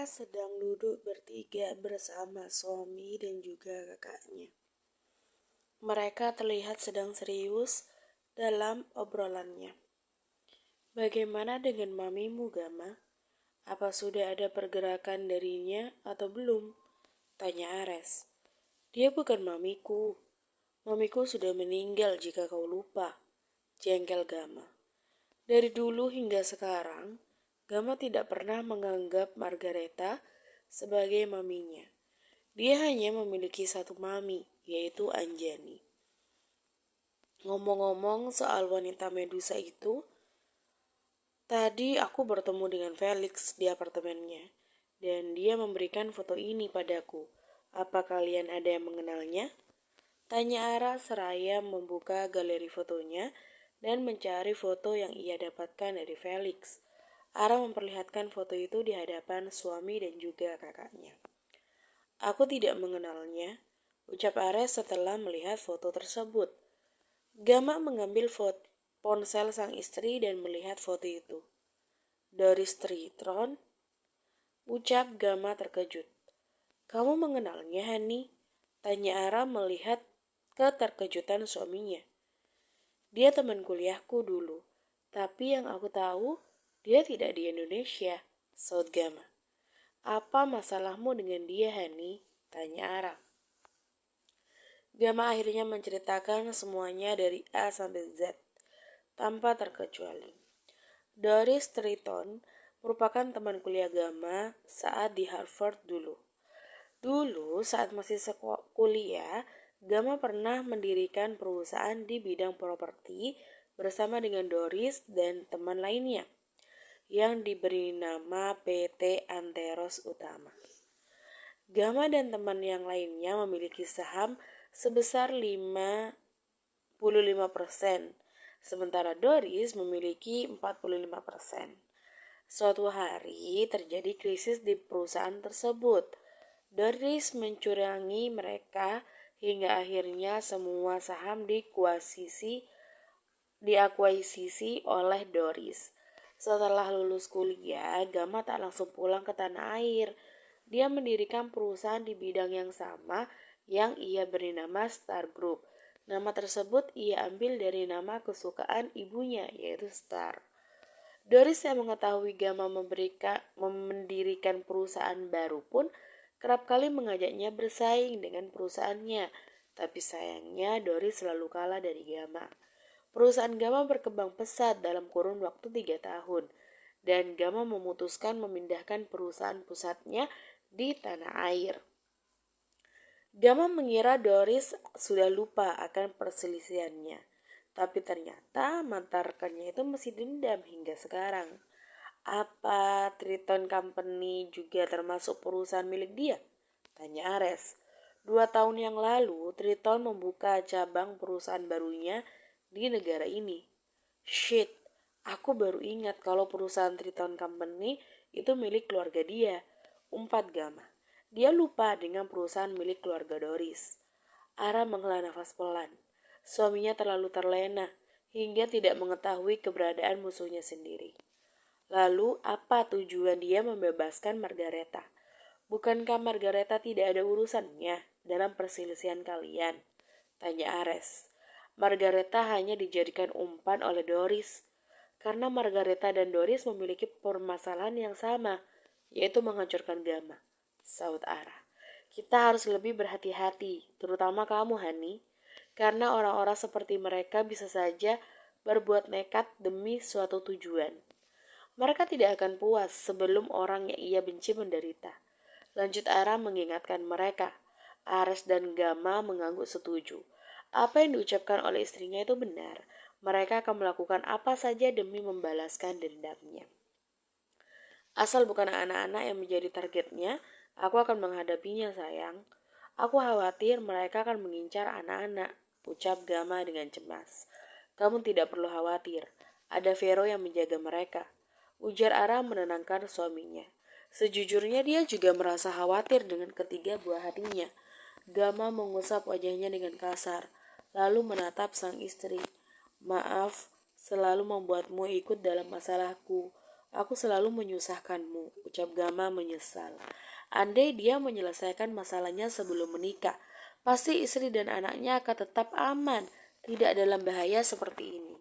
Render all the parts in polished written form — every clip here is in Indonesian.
sedang duduk bertiga bersama suami dan juga kakaknya. Mereka terlihat sedang serius dalam obrolannya. Bagaimana dengan mamimu, Gama? Apa sudah ada pergerakan darinya atau belum? Tanya Ares. Dia bukan mamiku. Mamiku sudah meninggal jika kau lupa. Jengkel Gama. Dari dulu hingga sekarang, Gama tidak pernah menganggap Margareta sebagai maminya. Dia hanya memiliki satu mami, yaitu Anjani. Ngomong-ngomong soal wanita Medusa itu, tadi aku bertemu dengan Felix di apartemennya, dan dia memberikan foto ini padaku. Apa kalian ada yang mengenalnya? Tanya Ara seraya membuka galeri fotonya dan mencari foto yang ia dapatkan dari Felix. Ara memperlihatkan foto itu di hadapan suami dan juga kakaknya. Aku tidak mengenalnya, ucap Ares setelah melihat foto tersebut. Gama mengambil ponsel sang istri dan melihat foto itu. Doris Tritron, ucap Gama terkejut. Kamu mengenalnya, Hani? Tanya Ara melihat keterkejutan suaminya. Dia teman kuliahku dulu, tapi yang aku tahu, dia tidak di Indonesia, saut Gama. Apa masalahmu dengan dia, Hani? Tanya Ara. Gama akhirnya menceritakan semuanya dari A sampai Z, tanpa terkecuali. Doris Triton merupakan teman kuliah Gama saat di Harvard dulu. Dulu saat masih kuliah, Gama pernah mendirikan perusahaan di bidang properti bersama dengan Doris dan teman lainnya yang diberi nama PT Anteros Utama. Gama dan teman yang lainnya memiliki saham sebesar 55%, sementara Doris memiliki 45%. Suatu hari terjadi krisis di perusahaan tersebut. Doris mencurangi mereka hingga akhirnya semua saham diakuisisi oleh Doris. Setelah lulus kuliah, Gama tak langsung pulang ke tanah air. Dia mendirikan perusahaan di bidang yang sama yang ia beri nama Star Group. Nama tersebut ia ambil dari nama kesukaan ibunya, yaitu Star. Doris yang mengetahui Gama mendirikan perusahaan baru pun kerap kali mengajaknya bersaing dengan perusahaannya. Tapi sayangnya Doris selalu kalah dari Gama. Perusahaan Gama berkembang pesat dalam kurun waktu 3 tahun. Dan Gama memutuskan memindahkan perusahaan pusatnya di tanah air. Gama mengira Doris sudah lupa akan perselisihannya. Tapi ternyata mantan rekannya itu masih dendam hingga sekarang. Apa Triton Company juga termasuk perusahaan milik dia? Tanya Ares. 2 tahun yang lalu, Triton membuka cabang perusahaan barunya di negara ini. Shit, aku baru ingat kalau perusahaan Triton Company itu milik keluarga dia. Umpat Gama. Dia lupa dengan perusahaan milik keluarga Doris. Ara menghela nafas pelan. Suaminya terlalu terlena hingga tidak mengetahui keberadaan musuhnya sendiri. Lalu apa tujuan dia membebaskan Margareta? Bukankah Margareta tidak ada urusannya dalam perselisihan kalian? Tanya Ares. Margareta hanya dijadikan umpan oleh Doris. Karena Margareta dan Doris memiliki permasalahan yang sama, yaitu menghancurkan Gama, saut Ara. Kita harus lebih berhati-hati, terutama kamu, Hani. Karena orang-orang seperti mereka bisa saja berbuat nekat demi suatu tujuan. Mereka tidak akan puas sebelum orang yang ia benci menderita. Lanjut Ara mengingatkan mereka. Ares dan Gama mengangguk setuju. Apa yang diucapkan oleh istrinya itu benar. Mereka akan melakukan apa saja demi membalaskan dendamnya. Asal bukan anak-anak yang menjadi targetnya, aku akan menghadapinya, sayang. Aku khawatir mereka akan mengincar anak-anak, ucap Gama dengan cemas. Kamu tidak perlu khawatir, ada Vero yang menjaga mereka, ujar Ara menenangkan suaminya. Sejujurnya dia juga merasa khawatir dengan ketiga buah hatinya. Gama mengusap wajahnya dengan kasar, lalu menatap sang istri. Maaf, selalu membuatmu ikut dalam masalahku. Aku selalu menyusahkanmu, ucap Gama menyesal. Andai dia menyelesaikan masalahnya sebelum menikah, pasti istri dan anaknya akan tetap aman, tidak dalam bahaya seperti ini.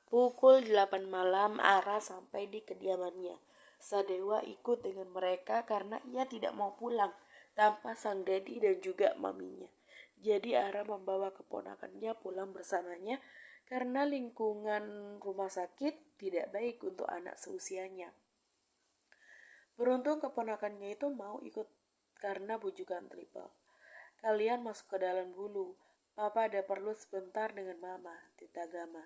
Pukul 8 malam Ara sampai di kediamannya. Sadewa ikut dengan mereka karena ia tidak mau pulang tanpa sang dedi dan juga maminya. Jadi Ara membawa keponakannya pulang bersamanya karena lingkungan rumah sakit tidak baik untuk anak seusianya. Beruntung keponakannya itu mau ikut karena bujukan Triple. Kalian masuk ke dalam dulu. Papa ada perlu sebentar dengan Mama, Tita Gama.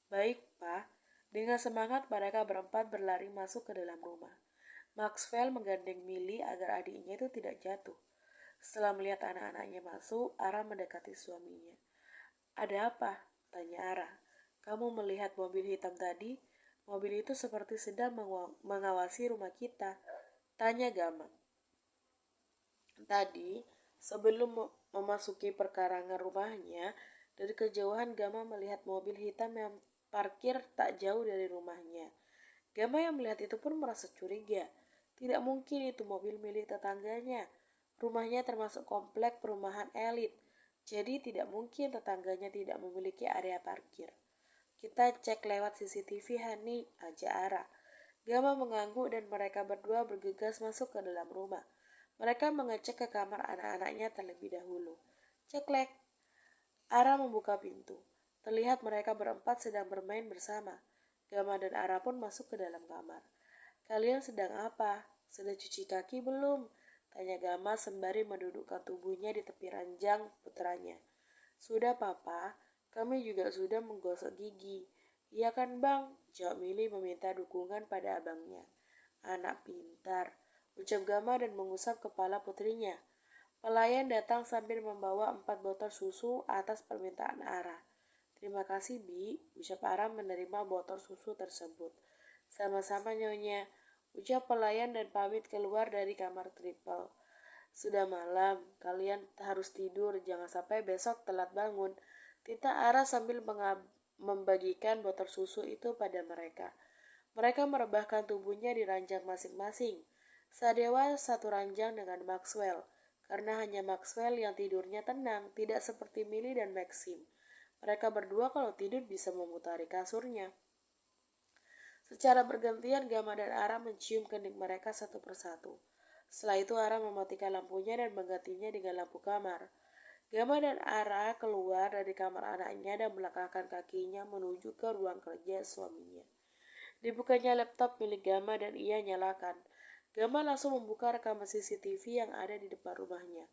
Baik, Pak. Dengan semangat mereka berempat berlari masuk ke dalam rumah. Maxwell menggandeng Millie agar adiknya itu tidak jatuh. Setelah melihat anak-anaknya masuk, Ara mendekati suaminya. Ada apa? Tanya Ara. Kamu melihat mobil hitam tadi? Mobil itu seperti sedang mengawasi rumah kita. Tanya Gama. Tadi, sebelum memasuki perkarangan rumahnya, dari kejauhan Gama melihat mobil hitam yang parkir tak jauh dari rumahnya. Gama yang melihat itu pun merasa curiga. Tidak mungkin itu mobil milik tetangganya. Rumahnya termasuk komplek perumahan elit. Jadi tidak mungkin tetangganya tidak memiliki area parkir. Kita cek lewat CCTV, Hani, aja Ara. Gama mengangguk dan mereka berdua bergegas masuk ke dalam rumah. Mereka mengecek ke kamar anak-anaknya terlebih dahulu. Ceklek. Ara membuka pintu. Terlihat mereka berempat sedang bermain bersama. Gama dan Ara pun masuk ke dalam kamar. Kalian sedang apa? Sudah cuci kaki belum? Tanya Gama sembari mendudukkan tubuhnya di tepi ranjang putranya. Sudah, Papa. Kami juga sudah menggosok gigi. Iya kan, Bang? Jawab Mili meminta dukungan pada abangnya. Anak pintar, ucap Gama dan mengusap kepala putrinya. Pelayan datang sambil membawa 4 botol susu atas permintaan Ara. Terima kasih, Bi, ucap Ara menerima botol susu tersebut. Sama-sama, Nyonya, ucap pelayan dan pamit keluar dari kamar Triple. Sudah malam, kalian harus tidur, jangan sampai besok telat bangun. Tita Ara sambil membagikan botol susu itu pada mereka. Mereka merebahkan tubuhnya di ranjang masing-masing. Sadewa satu ranjang dengan Maxwell, karena hanya Maxwell yang tidurnya tenang, tidak seperti Millie dan Maxim. Mereka berdua kalau tidur bisa memutari kasurnya. Secara bergantian Gama dan Ara mencium kening mereka satu persatu. Setelah itu Ara mematikan lampunya dan menggantinya dengan lampu kamar. Gama dan Ara keluar dari kamar anaknya dan melangkahkan kakinya menuju ke ruang kerja suaminya. Dibukanya laptop milik Gama dan ia nyalakan. Gama langsung membuka rekaman CCTV yang ada di depan rumahnya.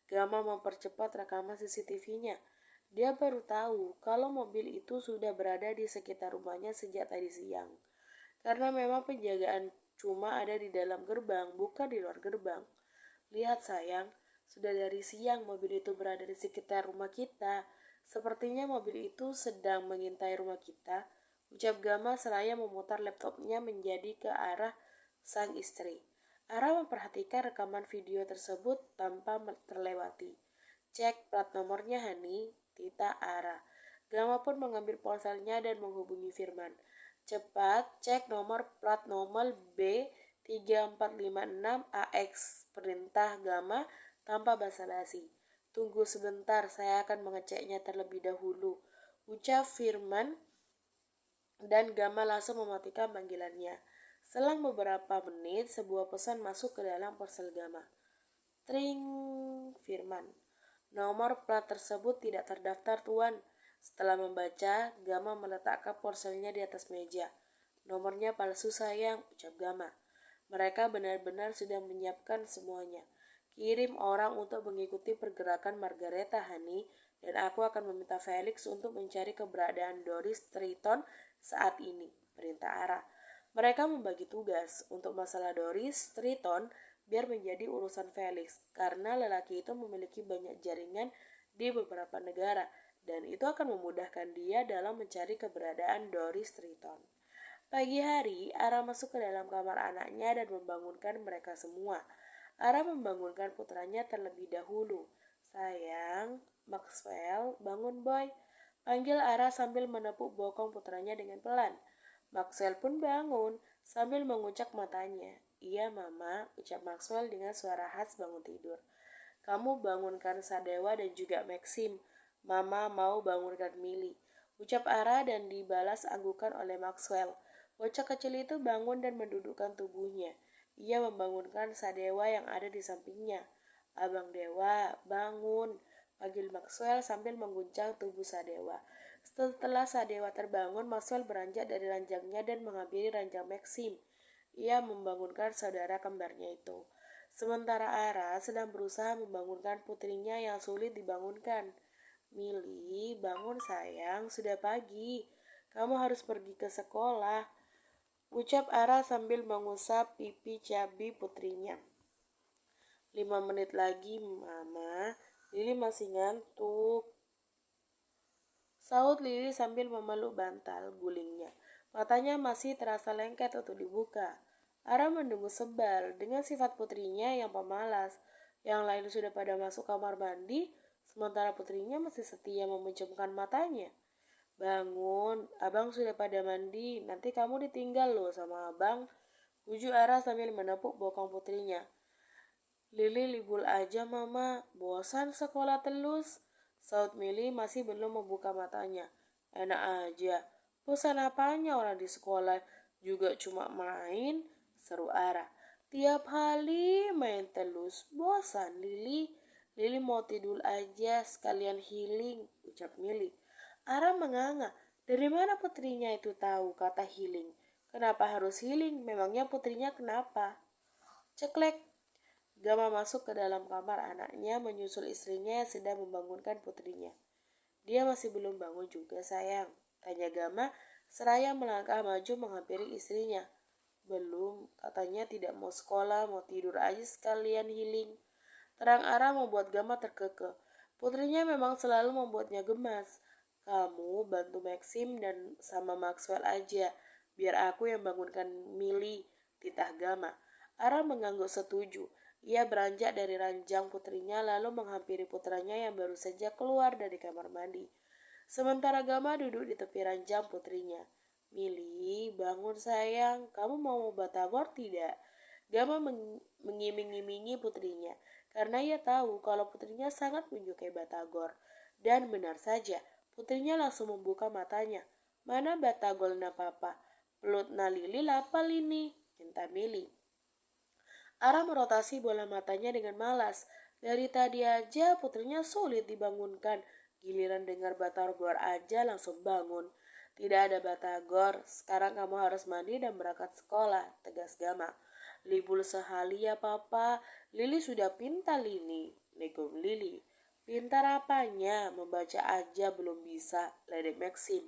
Gama mempercepat rekaman CCTV-nya. Dia baru tahu kalau mobil itu sudah berada di sekitar rumahnya sejak tadi siang. Karena memang penjagaan cuma ada di dalam gerbang, bukan di luar gerbang. Lihat sayang, sudah dari siang mobil itu berada di sekitar rumah kita. Sepertinya mobil itu sedang mengintai rumah kita, ucap Gama seraya memutar laptopnya menjadi ke arah sang istri. Ara memperhatikan rekaman video tersebut tanpa terlewati. Cek plat nomornya, Hani, Tita Ara. Gama pun mengambil ponselnya dan menghubungi Firman. Cepat cek nomor plat nomor B3456AX, perintah Gama tanpa basa-basi. Tunggu sebentar, saya akan mengeceknya terlebih dahulu, ucap Firman dan Gama langsung mematikan panggilannya. Selang beberapa menit, sebuah pesan masuk ke dalam ponsel Gama. Tring, Firman. Nomor plat tersebut tidak terdaftar, Tuan. Setelah membaca, Gama meletakkan ponselnya di atas meja. Nomornya palsu sayang, ucap Gama. Mereka benar-benar sudah menyiapkan semuanya. Kirim orang untuk mengikuti pergerakan Margareta, Hani, dan aku akan meminta Felix untuk mencari keberadaan Doris Triton saat ini, perintah Ara. Mereka membagi tugas. Untuk masalah Doris Triton, biar menjadi urusan Felix, karena lelaki itu memiliki banyak jaringan di beberapa negara, dan itu akan memudahkan dia dalam mencari keberadaan Doris Triton. Pagi hari, Ara masuk ke dalam kamar anaknya dan membangunkan mereka semua. Ara membangunkan putranya terlebih dahulu. Sayang, Maxwell, bangun boy. Panggil Ara sambil menepuk bokong putranya dengan pelan. Maxwell pun bangun. sambil mengucap matanya. Iya mama, ucap Maxwell dengan suara khas bangun tidur. Kamu bangunkan Sadewa dan juga Maxim. Mama mau bangunkan Millie. Ucap Ara dan dibalas anggukan oleh Maxwell. Bocah kecil itu bangun dan mendudukkan tubuhnya. Ia membangunkan Sadewa yang ada di sampingnya. Abang Dewa, bangun, panggil Maxwell sambil mengguncang tubuh Sadewa. Setelah Sadewa terbangun, Maxwell beranjak dari ranjangnya dan menghampiri ranjang Maxim. Ia membangunkan saudara kembarnya itu. Sementara Ara sedang berusaha membangunkan putrinya yang sulit dibangunkan. Mili, bangun sayang, sudah pagi. Kamu harus pergi ke sekolah. Ucap Ara sambil mengusap pipi cabi putrinya. 5 menit lagi, Mama. Lili masih ngantuk. Saut Lili sambil memeluk bantal gulingnya. Matanya masih terasa lengket untuk dibuka. Ara mendengus sebal dengan sifat putrinya yang pemalas. Yang lain sudah pada masuk kamar mandi, sementara putrinya masih setia memejamkan matanya. Bangun, abang sudah pada mandi, nanti kamu ditinggal loh sama abang. Uju Ara sambil menepuk bokong putrinya. Lili libur aja mama, bosan sekolah terus. Saud Mili masih belum membuka matanya. Enak aja, bosan apanya orang di sekolah juga cuma main, seru Ara. Tiap hari main terus, bosan Lili. Lili mau tidur aja sekalian healing, ucap Mili. Ara menganga, dari mana putrinya itu tahu kata healing? Kenapa harus healing? Memangnya putrinya kenapa? Ceklek. Gama masuk ke dalam kamar anaknya menyusul istrinya yang sedang membangunkan putrinya. Dia masih belum bangun juga sayang, tanya Gama seraya melangkah maju menghampiri istrinya. Belum, katanya tidak mau sekolah, mau tidur aja sekalian healing. Terang arah membuat Gama terkekeh. Putrinya memang selalu membuatnya gemas. Kamu bantu Maxim dan sama Maxwell aja, biar aku yang bangunkan Millie, titah Gama. Ara mengangguk setuju. Ia beranjak dari ranjang putrinya lalu menghampiri putranya yang baru saja keluar dari kamar mandi. Sementara Gama duduk di tepi ranjang putrinya. Mili, bangun sayang, kamu mau batagor tidak? Gama mengiming-imingi putrinya, karena ia tahu kalau putrinya sangat menyukai batagor. Dan benar saja, putrinya langsung membuka matanya. Mana batagor na papa? Pelut na Lili lapal ini, minta Mili. Ara merotasi bola matanya dengan malas. Dari tadi aja putrinya sulit dibangunkan. Giliran dengar batagor aja langsung bangun. Tidak ada batagor, sekarang kamu harus mandi dan berangkat sekolah, tegas Gama. Libur sehali ya papa, Lili sudah pintar Lili, negom Lili. Pintar apanya, membaca aja belum bisa, ledek Maxim.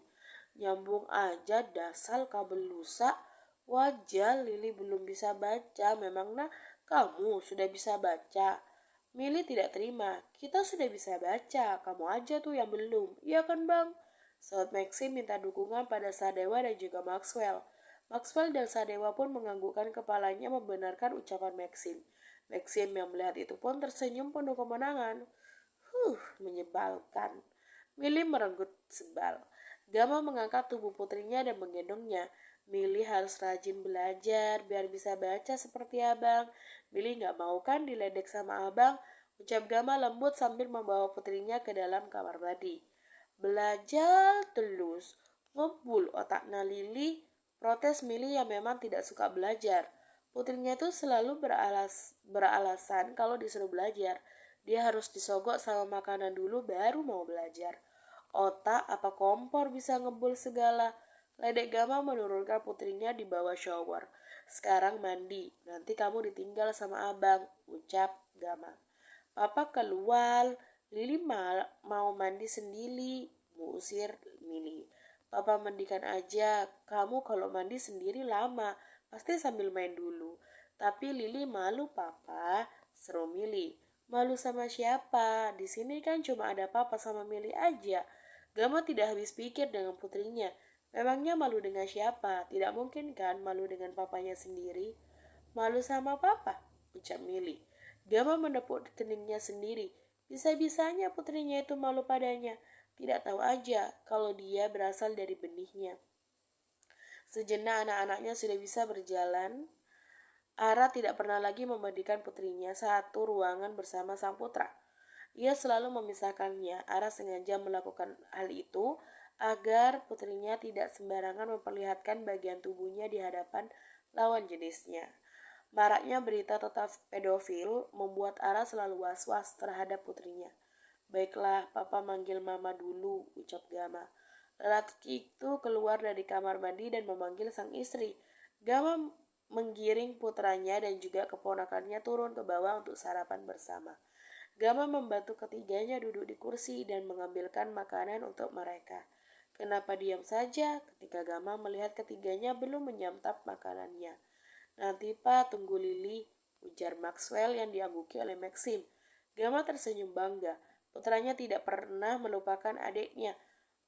Nyambung aja dasar kabel lusa. Wajar Lili belum bisa baca, memangnya kamu sudah bisa baca? Mili tidak terima, kita sudah bisa baca, kamu aja tuh yang belum, iya kan bang? Saud Maxim minta dukungan pada Sadewa dan juga Maxwell. Maxwell dan Sadewa pun menganggukkan kepalanya membenarkan ucapan Maxim. Maxim yang melihat itu pun tersenyum penuh kemenangan. Menyebalkan. Mili merenggut sebal. Gama mengangkat tubuh putrinya dan menggendongnya. Mili harus rajin belajar biar bisa baca seperti abang. Mili gak mau kan diledek sama abang? Ucap Gama lembut sambil membawa putrinya ke dalam kamar mandi. Belajar terus, ngebul otaknya Lili, protes Mili yang memang tidak suka belajar. Putrinya itu selalu beralasan kalau disuruh belajar. Dia harus disogok sama makanan dulu baru mau belajar. Otak apa kompor bisa ngebul segala. Ledek Gama menurunkan putrinya di bawah shower. Sekarang mandi, nanti kamu ditinggal sama abang, ucap Gama. Papa keluar, Lili mau mandi sendiri, mengusir Mili. Papa mandikan aja, kamu kalau mandi sendiri lama, pasti sambil main dulu. Tapi Lili malu papa, seru Mili. Malu sama siapa? Di sini kan cuma ada papa sama Mili aja. Gama tidak habis pikir dengan putrinya. Memangnya malu dengan siapa? Tidak mungkin kan malu dengan papanya sendiri. Malu sama papa, ucap Mili. Gama menepuk keningnya sendiri. Bisa-bisanya putrinya itu malu padanya. Tidak tahu aja kalau dia berasal dari benihnya. Sejenak anak-anaknya sudah bisa berjalan. Ara tidak pernah lagi membandingkan putrinya satu ruangan bersama sang putra. Ia selalu memisahkannya. Ara sengaja melakukan hal itu agar putrinya tidak sembarangan memperlihatkan bagian tubuhnya di hadapan lawan jenisnya. Maraknya berita tentang pedofil membuat Ara selalu was-was terhadap putrinya. Baiklah, papa manggil mama dulu, ucap Gama. Lelaki itu keluar dari kamar mandi dan memanggil sang istri. Gama menggiring putranya dan juga keponakannya turun ke bawah untuk sarapan bersama. Gama membantu ketiganya duduk di kursi dan mengambilkan makanan untuk mereka. Kenapa diam saja ketika Gama melihat ketiganya belum menyantap makanannya? Nanti Pak, tunggu Lili, ujar Maxwell yang diangguki oleh Maxim. Gama tersenyum bangga. Putranya tidak pernah melupakan adiknya.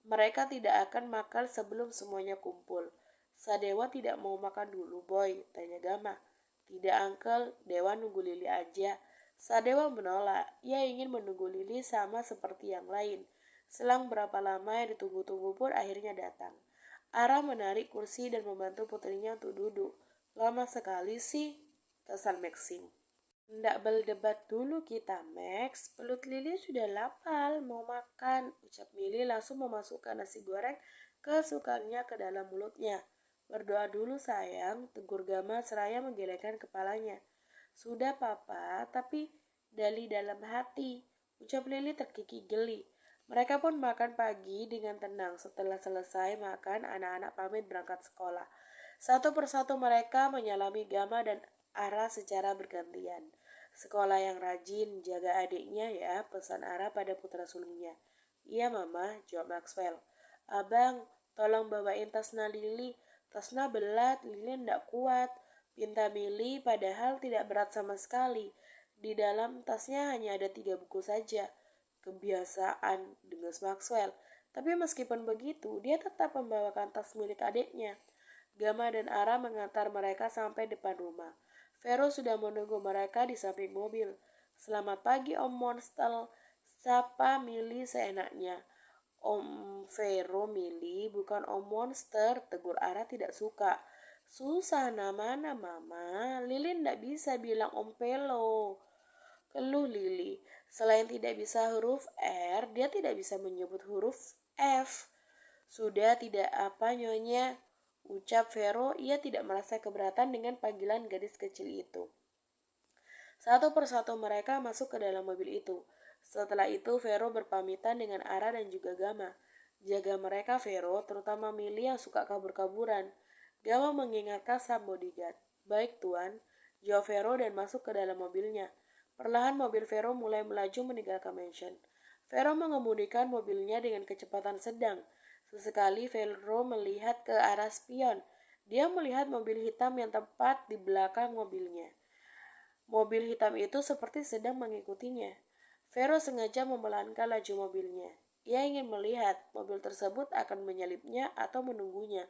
Mereka tidak akan makan sebelum semuanya kumpul. Sadewa tidak mau makan dulu, Boy, tanya Gama. Tidak, Uncle, Dewa nunggu Lili aja. Sadewa menolak. Ia ingin menunggu Lili sama seperti yang lain. Selang berapa lama yang ditunggu-tunggu pun akhirnya datang. Ara menarik kursi dan membantu putrinya untuk duduk. Lama sekali sih, kesal Maxim. Ndak berdebat dulu kita, Max. Pelut Lili sudah lapar, mau makan. Ucap Mili langsung memasukkan nasi goreng kesukaannya ke dalam mulutnya. Berdoa dulu sayang, tegur Gama seraya menggelengkan kepalanya. Sudah papa, tapi dari dalam hati. Ucap Lili terkikik geli. Mereka pun makan pagi dengan tenang. Setelah selesai makan, anak-anak pamit berangkat sekolah. Satu persatu mereka menyalami Gama dan Ara secara bergantian. Sekolah yang rajin, jaga adiknya ya, pesan Ara pada putra sulungnya. Iya mama, jawab Maxwell. Abang, tolong bawain tasnya Lili. Tasnya berat, Lili ndak kuat. Pinta Mili padahal tidak berat sama sekali. Di dalam tasnya hanya ada 3 buku saja. Kebiasaan, dengus Maxwell. Tapi meskipun begitu, dia tetap membawakan tas milik adiknya. Gama dan Ara mengantar mereka sampai depan rumah. Vero sudah menunggu mereka di samping mobil. Selamat pagi Om Monster, sapa Mili seenaknya. Om Vero Mili, bukan Om Monster, tegur Ara tidak suka. Susah namanya Mama, Lili tidak bisa bilang Om Pelo. Keluh Lili, selain tidak bisa huruf R, dia tidak bisa menyebut huruf F. Sudah tidak apa nyonya, ucap Vero. Ia tidak merasa keberatan dengan panggilan gadis kecil itu. Satu persatu mereka masuk ke dalam mobil itu. Setelah itu Vero berpamitan dengan Ara dan juga Gama. Jaga mereka Vero, terutama Mili yang suka kabur-kaburan. Gama mengingatkan sang bodyguard. Baik tuan, jawab Vero dan masuk ke dalam mobilnya. Perlahan mobil Vero mulai melaju meninggalkan mansion. Vero mengemudikan mobilnya dengan kecepatan sedang. Sesekali Vero melihat ke arah spion. Dia melihat mobil hitam yang tepat di belakang mobilnya. Mobil hitam itu seperti sedang mengikutinya. Vero sengaja memelankan laju mobilnya. Ia ingin melihat mobil tersebut akan menyalipnya atau menunggunya.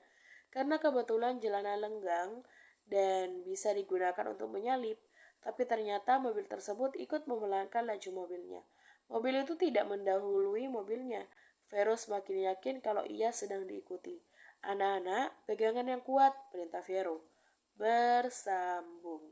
Karena kebetulan jalanan lenggang dan bisa digunakan untuk menyalip, tapi ternyata mobil tersebut ikut memelankan laju mobilnya. Mobil itu tidak mendahului mobilnya. Vero semakin yakin kalau ia sedang diikuti. Anak-anak, pegangan yang kuat, perintah Vero. Bersambung.